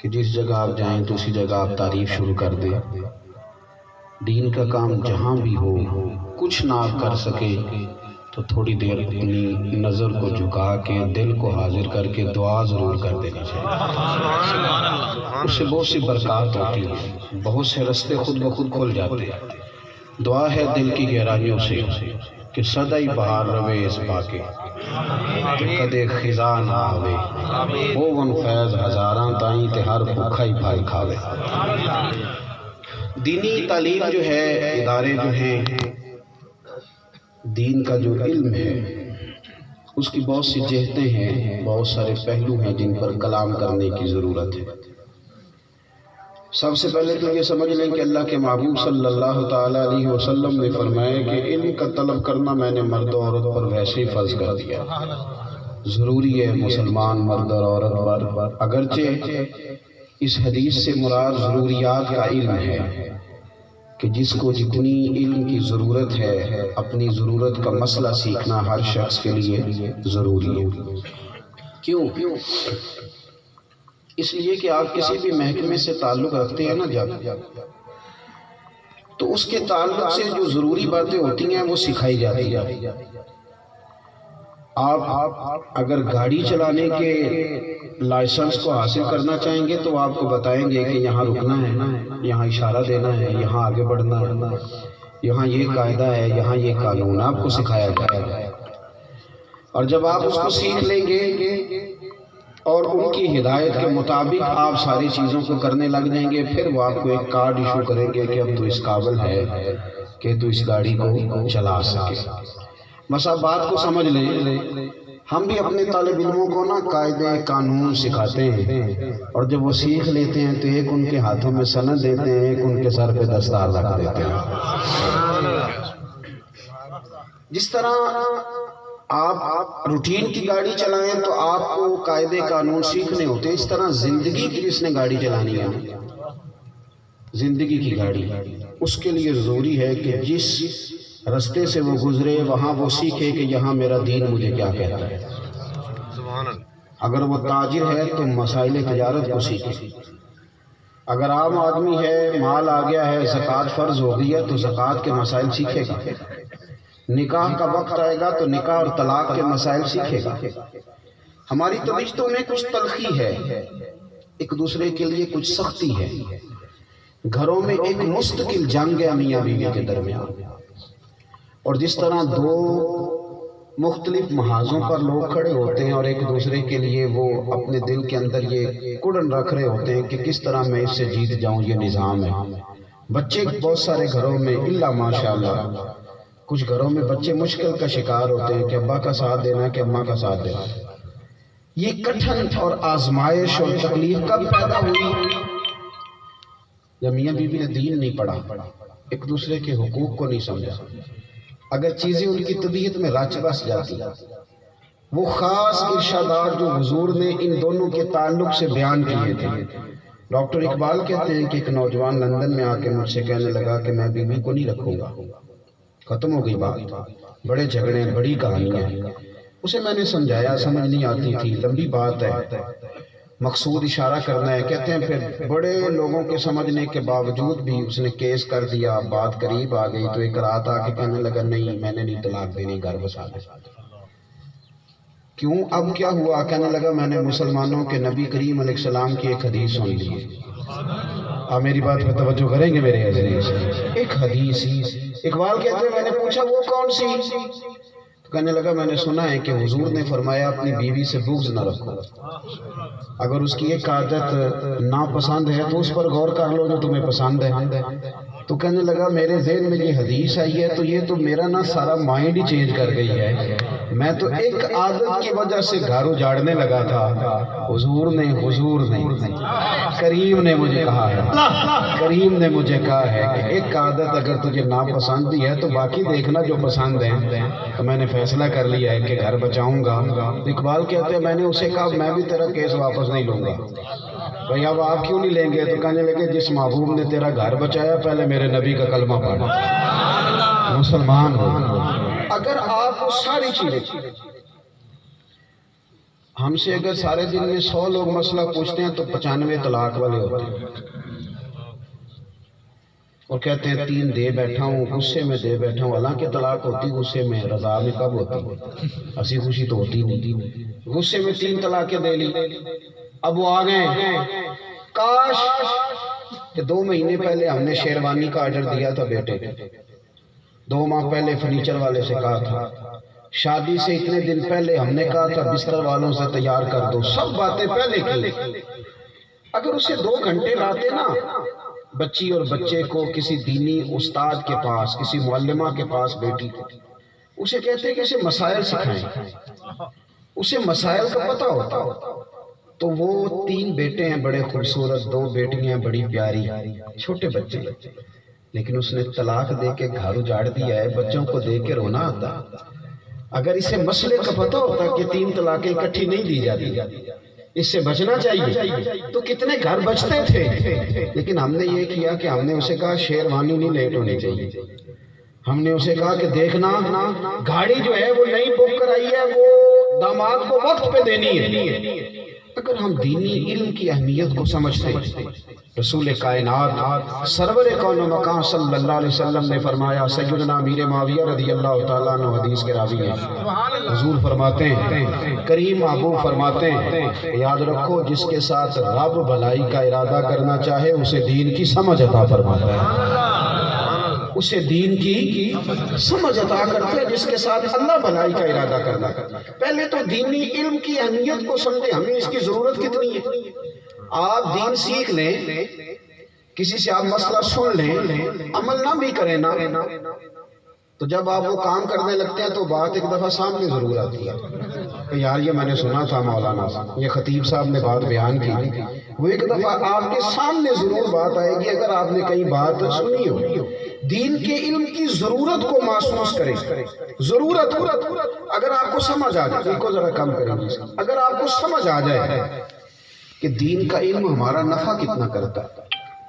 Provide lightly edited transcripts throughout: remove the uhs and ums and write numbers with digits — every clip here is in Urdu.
کہ جس جگہ آپ جائیں تو اسی جگہ آپ تعریف شروع کر دیں. دین کا کام جہاں بھی ہو، کچھ نہ کر سکے تو تھوڑی دیر اپنی نظر کو جھکا کے دل کو حاضر کر کے دعا ضرور کر دینی چاہیے. اس سے بہت سی برکات ہوتی ہیں، بہت سے رستے خود بخود کھل جاتے ہیں. دعا ہے دل کی گہرائیوں سے کہ سدائی بہار روے اس باکے کہ کدے خزاں نہ آوے، ہوون فیض ہزاراں تائیں تے ہر بھوکھا ہی پھل کھاوے. دینی تعلیم جو ہے، ادارے جو ہیں، دین کا جو علم ہے اس کی بہت سی جہتیں ہیں، بہت سارے پہلو ہیں جن پر کلام کرنے کی ضرورت ہے. سب سے پہلے تو یہ سمجھ لیں کہ اللہ کے محبوب صلی اللہ تعالیٰ علیہ وسلم نے فرمایا کہ علم کا طلب کرنا میں نے مرد و عورت پر ویسے ہی فرض کر دیا. ضروری ہے مسلمان مرد اور عورت پر، اگرچہ اس حدیث سے مراد ضروریات کا علم ہے کہ جس کو جتنی علم کی ضرورت ہے اپنی ضرورت کا مسئلہ سیکھنا ہر شخص کے لیے ضروری ہے. کیوں؟ اس لیے کہ آپ کسی بھی محکمے سے تعلق رکھتے ہیں نا جب، تو اس کے تعلق سے جو ضروری باتیں ہوتی ہیں وہ سکھائی جاتی ہیں. آپ اگر گاڑی چلانے کے لائسنس کو حاصل کرنا چاہیں گے تو آپ کو بتائیں گے کہ یہاں رکنا ہے، یہاں اشارہ دینا ہے، یہاں آگے بڑھنا ہے، یہاں یہ قاعدہ ہے، یہاں یہ قانون آپ کو سکھایا جائے گا. اور جب آپ اس کو سیکھ لیں گے اور ان کی ہدایت کے مطابق آپ ساری چیزوں کو کرنے لگ جائیں گے، پھر وہ آپ کو ایک کارڈ ایشو کریں گے کہ اب تو اس قابل ہے کہ تو اس گاڑی کو چلا سکے. بس آپ بات کو سمجھ لیں. ہم بھی اپنے طالب علموں کو نا قاعدے قانون سکھاتے ہیں، اور جب وہ سیکھ لیتے ہیں تو ایک ان کے ہاتھوں میں سند دیتے ہیں، ایک ان کے سر پہ دستار رکھ دیتے ہیں. جس طرح آپ روٹین کی گاڑی چلائیں تو آپ کو قاعدے قانون سیکھنے ہوتے ہیں، اس طرح زندگی کی جس نے گاڑی چلانی ہے، زندگی کی گاڑی، اس کے لیے ضروری ہے کہ جس رستے سے وہ گزرے وہاں وہ سیکھے کہ یہاں میرا دین مجھے کیا کہتا ہے. اگر وہ تاجر ہے تو مسائل تجارت کو سیکھے. اگر عام آدمی ہے، مال آ گیا ہے، زکوٰۃ فرض ہو گئی ہے تو زکوٰۃ کے مسائل سیکھے گا. نکاح کا وقت آئے گا تو نکاح اور طلاق کے مسائل سیکھے گا. ہماری طبیعتوں میں کچھ تلخی ہے، ایک دوسرے کے لیے کچھ سختی ہے. گھروں میں ایک مستقل جنگ ہے میاں بیوی کے درمیان، اور جس طرح دو مختلف محاذوں پر لوگ کھڑے ہوتے ہیں اور ایک دوسرے کے لیے وہ اپنے دل کے اندر یہ کڑن رکھ رہے ہوتے ہیں کہ کس طرح میں اس سے جیت جاؤں، یہ نظام ہے. بچے بہت سارے گھروں میں الا ماشاءاللہ کچھ گھروں میں بچے مشکل کا شکار ہوتے ہیں کہ ابا کا ساتھ دینا ہے کہ اماں کا ساتھ دینا. یہ کٹھن اور آزمائش اور تکلیف کب پیدا ہوئی؟ جب میاں بیوی نے دین نہیں پڑھا، ایک دوسرے کے حقوق کو نہیں سمجھا. اگر چیزیں ان کی طبیعت میں رچ بس جاتی، وہ خاص ارشادات جو حضور نے ان دونوں کے تعلق سے بیان کیے تھے. ڈاکٹر اقبال کہتے ہیں کہ ایک نوجوان لندن میں آ کے مجھ سے کہنے لگا کہ میں بیوی کو نہیں رکھوں گا. ختم ہو گئی بات، بڑے جھگڑے، بڑی کہانیاں. اسے میں نے سمجھایا، سمجھ نہیں آتی تھی، لمبی بات ہے، مقصود اشارہ کرنا ہے. کہتے ہیں پھر بڑے لوگوں کے سمجھنے کے باوجود بھی اس نے کیس کر دیا. بات قریب آ گئی تو ایک رات آ کے کہنے لگا نہیں میں نے نہیں طلاق دینی، گھر بسا دے. کیوں؟ اب کیا ہوا؟ کہنے لگا میں نے مسلمانوں کے نبی کریم علیہ السلام کی ایک حدیث سن لی ہے. آپ میری بات پہ توجہ کریں گے میرے عزیز؟ ایک حدیث. اقبال کہتے ہیں میں نے پوچھا وہ کون سی؟ تو کہنے لگا میں نے سنا ہے کہ حضور نے فرمایا اپنی بیوی سے بغض نہ رکھو. اگر اس کی ایک عادت ناپسند ہے تو اس پر غور کر لو جو تمہیں پسند ہے. تو کہنے لگا میرے ذہن میں یہ حدیث آئی ہے تو یہ تو میرا نا سارا مائنڈ ہی چینج کر گئی ہے. میں تو ایک عادت کی وجہ سے گھر اجاڑنے لگا تھا. حضور نے کریم نے مجھے کہا ہے، کریم نے مجھے کہا ہے کہ ایک عادت اگر تجھے ناپسند بھی ہے تو باقی دیکھنا جو پسند ہے. تو میں نے فیصلہ کر لیا ہے کہ گھر بچاؤں گا. اقبال کہتے ہیں میں نے اسے کہا میں بھی تیرا کیس واپس نہیں لوں گا. بھئی اب آپ کیوں نہیں لیں گے؟ تو کہنے لگے جس محبوب نے تیرا گھر بچایا پہلے میرے نبی کا کلمہ پڑھ، مسلمان ہو. اگر آپ ساری چیزیں ہم سے اگر سارے دن میں 100 لوگ مسئلہ پوچھتے ہیں تو 95 طلاق والے ہوتے ہیں، اور کہتے ہیں 3 دے بیٹھا ہوں، غصے میں دے بیٹھا ہوں۔ حالانکہ طلاق ہوتی غصے میں، رضا میں کب ہوتی؟ ہنسی خوشی تو ہوتی نہیں۔ غصے میں 3 طلاقیں دے لی، اب وہ آ گئے، کاش کہ 2 مہینے پہلے ہم نے شیروانی کا آرڈر دیا تھا بیٹے کو، 2 ماہ پہلے فرنیچر والے سے کہا تھا، شادی سے اتنے دن پہلے ہم نے کہا تھا بستر والوں سے تیار کر دو، سب باتیں پہلے کی۔ اگر اسے 2 گھنٹے لاتے نا بچی اور بچے کو کسی دینی استاد کے پاس، کسی معلمہ کے پاس بیٹی کو، اسے کہتے کہ اسے مسائل سکھائیں، اسے مسائل کا پتہ ہوتا، تو وہ 3 بیٹے ہیں بڑے خوبصورت، 2 بیٹیاں ہیں بڑی پیاری، چھوٹے بچے، لیکن اس نے طلاق دے کے گھر اجاڑ دیا ہے، بچوں کو دیکھ کے رونا آتا۔ اگر اسے مسئلے کا پتہ ہوتا کہ 3 طلاقیں اکٹھی نہیں دی جاتی، اس سے بچنا چاہیے، تو کتنے گھر بچتے تھے۔ لیکن ہم نے یہ کیا کہ ہم نے اسے کہا شیروانی نہیں لیٹ ہونی چاہیے، ہم نے اسے کہا کہ دیکھنا گاڑی جو ہے وہ نئی بک کرائی ہے، وہ داماد کو وقت پہ دینی ہے۔ اگر ہم دینی علم کی اہمیت کو سمجھتے، رسول کائنات سرور کون و مکان صلی اللہ علیہ وسلم نے فرمایا، سیدنا امیر معاویہ رضی اللہ تعالیٰ عنہ حدیث کے راوی ہیں، حضور فرماتے ہیں، کریم محبوب فرماتے ہیں، یاد رکھو جس کے ساتھ رب بھلائی کا ارادہ کرنا چاہے اسے دین کی سمجھ عطا فرماتا ہے، اسے دین کی سمجھ عطا کرتے ہیں جس کے ساتھ اللہ بھلائی کا ارادہ کرنا۔ پہلے تو دینی علم کی اہمیت کو سمجھیں، ہمیں اس کی ضرورت کتنی ہے۔ آپ دین سیکھ لیں، کسی سے آپ مسئلہ سن لیں، عمل نہ بھی کریں نا، تو جب آپ وہ کام کرنے لگتے ہیں تو بات ایک دفعہ سامنے ضرور آتی ہے کہ یار یہ میں نے سنا تھا مولانا صاحب، یہ خطیب صاحب نے بات بیان کی، وہ ایک دفعہ آپ کے سامنے ضرور بات آئے گی اگر آپ نے کئی بات سنی ہو۔ دین کے علم کی ضرورت کو محسوس کریں، ضرورت اگر آپ کو سمجھ آ جائے، کو ذرا کم کریں گے، اگر آپ کو سمجھ آ جائے کہ دین کا علم ہمارا نفع کتنا کرتا ہے،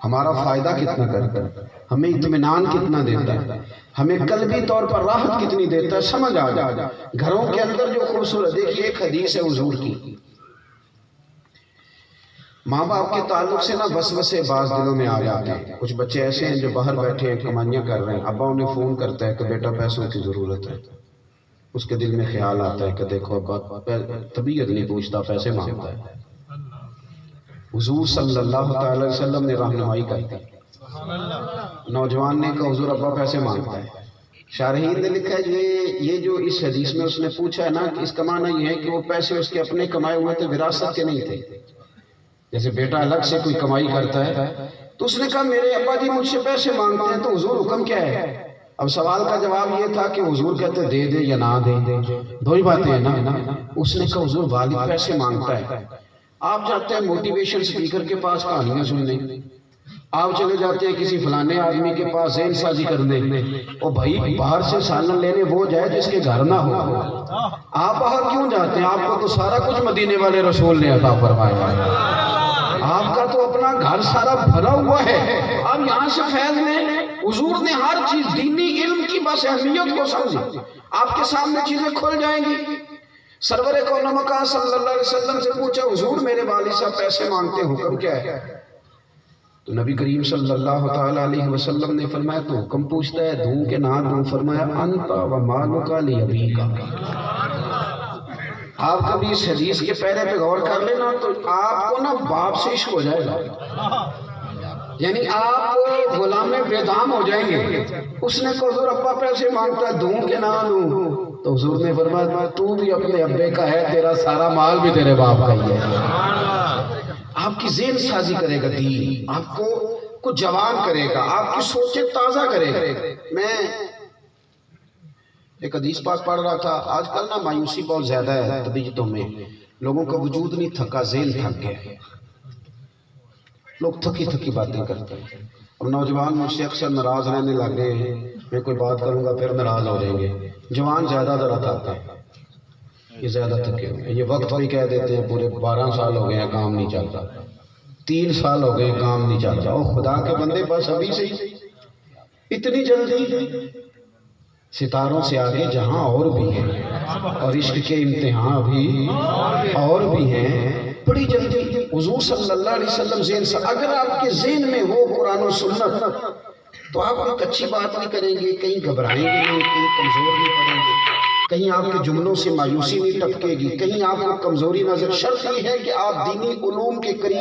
ہمارا فائدہ کتنا کرتا ہے، ہمیں اطمینان کتنا دیتا ہے، ہمیں قلبی طور پر راحت کتنی دیتا ہے، سمجھ آ جائے، گھروں کے اندر جو خوبصورت، دیکھیے ایک حدیث ہے حضور کی، ماں باپ کے تعلق سے نا وسوسے بعض دلوں میں آ جاتے ہیں۔ کچھ بچے ایسے ہیں جو باہر بیٹھے ہیں، کمائیاں کر رہے ہیں، ابا انہیں فون کرتا ہے کہ بیٹا پیسوں کی ضرورت ہے، اس کے دل میں خیال آتا ہے کہ دیکھو ابا طبیعت نہیں پوچھتا، پیسے مانگتا ہے۔ حضور صلی اللہ تعالی وسلم نے رہنمائی کی تھی، نوجوان نے کہا حضور ابا پیسے مانگتا ہے۔ شارحین نے لکھا ہے یہ جو اس حدیث میں اس نے پوچھا ہے نا، کہ اس کا معنی یہ ہے کہ وہ پیسے اس کے اپنے کمائے ہوئے تھے، وراثت کے نہیں تھے، جیسے بیٹا الگ سے کوئی کمائی کرتا ہے۔ تو اس نے کہا میرے ابا جی مجھ سے پیسے مانگتے ہیں، تو حضور حکم کیا ہے؟ اب سوال کا جواب یہ تھا کہ حضور کہتے دے دے یا نہ دے، 2 ہی باتیں ہیں نا۔ اس نے کہا حضور والد پیسے مانگتا ہے، آپ جاتے ہیں موٹیویشن سپیکر کے پاس کہانیاں سننے، آپ چلے جاتے ہیں کسی فلانے آدمی کے پاس ذہن سازی کرنے، اور بھائی باہر سے سالن لینے وہ جائے جس کے گھر نہ ہو، آپ باہر کیوں جاتے ہیں؟ آپ کو تو سارا کچھ مدینے والے رسول نے عطا فرمایا ہے، آپ کا تو اپنا گھر سارا بھرا ہوا ہے، آپ یہاں سے فیض لیں۔ حضور نے ہر چیز دینی علم کی بس اہمیت کو سمجھا، آپ کے سامنے چیزیں کھل جائیں گی۔ سرور کون مکان صلی اللہ علیہ وسلم سے پوچھا حضور میرے والد صاحب پیسے مانگتے ہیں، حکم کیا ہے؟ تو نبی کریم صلی اللہ تعالی علیہ وسلم نے فرمایا تو حکم پوچھتا ہے دوں کہ نہ دوں؟ فرمایا انت و مالک لابیک۔ آپ کبھی اس حدیث کے پہلے پہ غور کر لینا تو آپ کو نا باپ سے عشق ہو جائے گا، یعنی آپ غلام بے دام ہو جائیں گے۔ اس نے کہا حضور ابا پیسے مانگتا ہے، دوں کہ نہ دوں؟ تو حضور نے فرمایا تو بھی اپنے ابے کا ہے، تیرا سارا مال بھی تیرے باپ کا ہی ہے۔ آپ کی ذہن سازی کرے گا دین، آپ کو جوان کرے گا، آپ کی سوچیں تازہ کرے گا۔ میں ایک حدیث پاک پڑھ رہا تھا، آج کل نا مایوسی بہت زیادہ ہے طبیعتوں میں، لوگوں کا وجود نہیں تھکا، ذہن تھک گیا، لوگ تھکی تھکی باتیں کرتے ہیں۔ اب نوجوان مجھ سے اکثر ناراض رہنے لگے ہیں، میں کوئی بات کروں گا پھر ناراض ہو جائیں گے۔ جوان زیادہ ذرا تھکتے ہیں، یہ زیادہ تھکے ہوئے ہیں، یہ وقت بھی کہہ دیتے ہیں پورے 12 سال ہو گئے ہیں کام نہیں چلتا، 3 سال ہو گئے ہیں کام نہیں چلتا۔ او خدا کے بندے بس ابھی سے ہی اتنی جلدی؟ ستاروں سے آگے جہاں اور بھی ہے۔ اور عشق کے امتحان بھی اور بھی ہیں. بڑی جلدی حضور صلی اللہ علیہ وسلم ذہن سے اگر آپ کے ذہن میں ہو قرآن و سنت تو آپ کوئی کچھی بات نہیں کریں گے, کہیں گھبرائیں گے نہیں, کہیں کمزور نہیں پڑیں گے, کہیں آپ کے جملوں سے مایوسی نہیں ٹپکے گی, کہیں آپ کو کمزوری نظر. شرط یہ ہے کہ آپ دینی علوم کے قریب